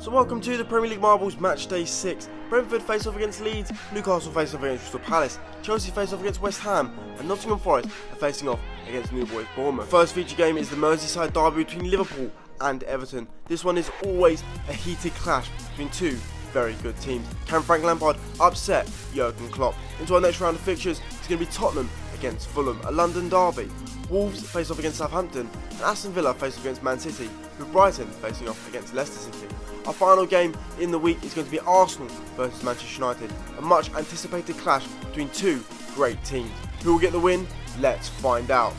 So welcome to the Premier League Marbles Matchday 6. Brentford face off against Leeds, Newcastle face off against Crystal Palace, Chelsea face off against West Ham, and Nottingham Forest are facing off against New Boys Bournemouth. First feature game is the Merseyside derby between Liverpool and Everton. This one is always a heated clash between two very good teams. Can Frank Lampard upset Jurgen Klopp? Into our next round of fixtures, it's going to be Tottenham against Fulham, a London derby. Wolves face off against Southampton, and Aston Villa face off against Man City, with Brighton facing off against Leicester City. Our final game in the week is going to be Arsenal versus Manchester United, a much anticipated clash between two great teams. Who will get the win? Let's find out.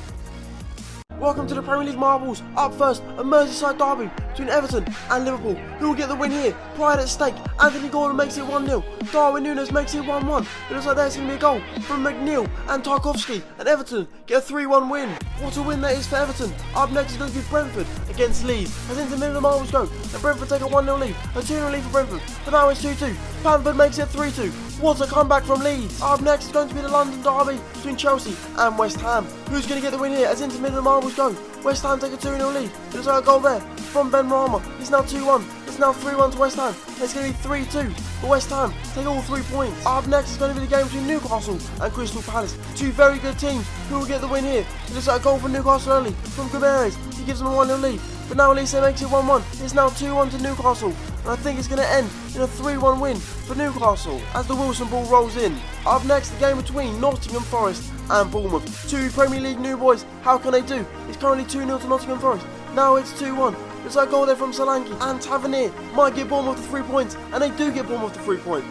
Welcome to the Premier League Marbles. Up first, a Merseyside derby between Everton and Liverpool. Who will get the win here? Pride at stake. Anthony Gordon makes it 1-0. Darwin Núñez makes it 1-1. It looks like there's going to be a goal from McNeil and Tarkowski, and Everton get a 3-1 win. What a win that is for Everton. Up next is going to be Brentford against Leeds. As into the middle of the Marbles go, and Brentford take a 1-0 lead, a 2-0 lead for Brentford, but now it's 2-2. Bamford makes it 3-2. What a comeback from Leeds. Up next is going to be the London derby between Chelsea and West Ham. Who's going to get the win here? As into the middle of the Marbles go, West Ham take a 2-0 lead. There's a goal there from Ben Rama. It's now 2-1. It's now 3-1 to West Ham. It's going to be 3-2 for West Ham. Take all 3 points. Up next is going to be the game between Newcastle and Crystal Palace. Two very good teams. Who will get the win here? It looks like a goal for Newcastle early from Guimaraes. He gives them a 1-0 lead. But now Elise makes it 1-1. It's now 2-1 to Newcastle. And I think it's going to end in a 3-1 win for Newcastle as the Wilson ball rolls in. Up next, the game between Nottingham Forest and Bournemouth. Two Premier League new boys. How can they do? It's currently 2-0 to Nottingham Forest. Now it's 2-1. There's a goal there from Solanke, and Tavernier might get Bournemouth the 3 points, and they do get Bournemouth the 3 points.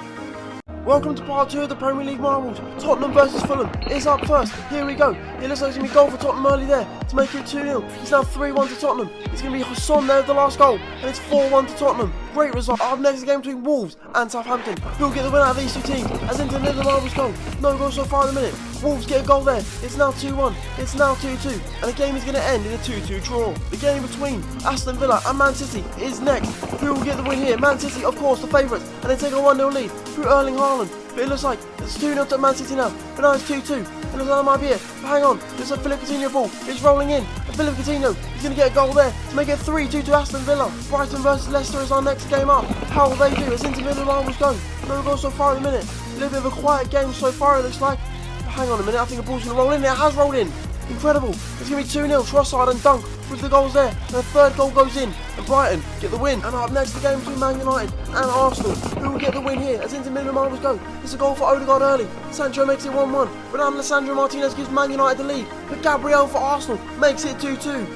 Welcome to part 2 of the Premier League Marbles. Tottenham versus Fulham is up first. Here we go. It looks like it's going to be a goal for Tottenham early there to make it 2-0. It's now 3-1 to Tottenham. It's going to be Hassan there with the last goal, and it's 4-1 to Tottenham. Great result. Up next is a game between Wolves and Southampton. Who will get the win out of these two teams? As into the middle of the Marbles goal. No goal so far in the minute. Wolves get a goal there. It's now 2-1. It's now 2-2. And the game is going to end in a 2-2 draw. The game between Aston Villa and Man City is next. Who will get the win here? Man City, of course, the favourites. And they take a 1-0 lead through Erling Haaland. But it looks like it's 2-0 to Man City now. But now it's 2-2. And looks like that might be it. But hang on. Looks like Philip Coutinho ball is rolling in. And Philip Coutinho is going to get a goal there to make it 3-2 to Aston Villa. Brighton versus Leicester is our next game up. How will they do? As into the middle of the Marbles go. No goal so far in the minute. A little bit of a quiet game so far, it looks like. But hang on a minute. I think the ball's going to roll in. It has rolled in. Incredible. It's going to be 2-0. Trossard and Dunk with the goals there. And the third goal goes in. And Brighton get the win. And up next, the game between Man United and Arsenal. Who will get the win here? As into the middle of the Marbles go. It's a goal for Odegaard early. Sancho makes it 1-1. But now Alessandro Martinez gives Man United the lead. But Gabriel for Arsenal makes it 2-2.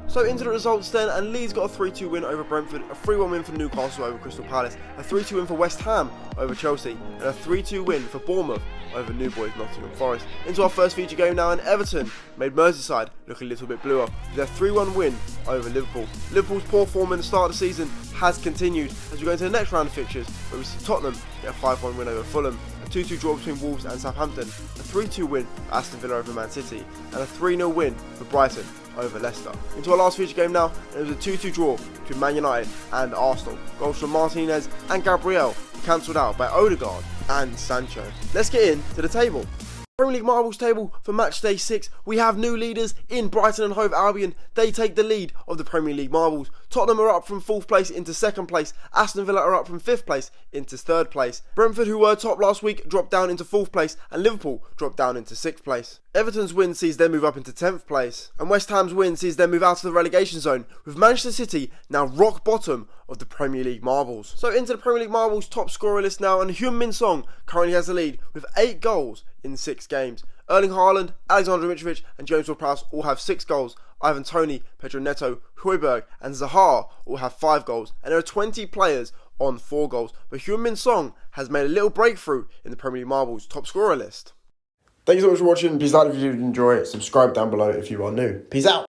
So into the results then, and Leeds got a 3-2 win over Brentford, a 3-1 win for Newcastle over Crystal Palace, a 3-2 win for West Ham over Chelsea, and a 3-2 win for Bournemouth over New Boys Nottingham Forest. Into our first feature game now, and Everton made Merseyside look a little bit bluer with their 3-1 win over Liverpool. Liverpool's poor form in the start of the season has continued as we go into the next round of fixtures, where we see Tottenham get a 5-1 win over Fulham, a 2-2 draw between Wolves and Southampton, a 3-2 win for Aston Villa over Man City, and a 3-0 win for Brighton over Leicester. Into our last feature game now, and it was a 2-2 draw between Man United and Arsenal. Goals from Martinez and Gabriel were cancelled out by Odegaard and Sancho. Let's get into the table. Premier League Marbles table for Matchday 6, we have new leaders in Brighton and Hove Albion. They take the lead of the Premier League Marbles. Tottenham are up from 4th place into 2nd place. Aston Villa are up from 5th place into 3rd place. Brentford, who were top last week, dropped down into 4th place, and Liverpool dropped down into 6th place. Everton's win sees them move up into 10th place, and West Ham's win sees them move out of the relegation zone, with Manchester City now rock bottom of the Premier League Marbles. So into the Premier League Marbles top scorer list now, and Heung-min Son currently has the lead with 8 goals in 6 games. Erling Haaland, Alexander Mitrovic and James Ward-Prowse all have 6 goals. Ivan Toney, Pedro Neto, Højbjerg and Zaha all have 5 goals. And there are 20 players on 4 goals. But Heung-min Son has made a little breakthrough in the Premier League Marbles top scorer list. Thank you so much for watching. Please like if you did enjoy it. Subscribe down below if you are new. Peace out.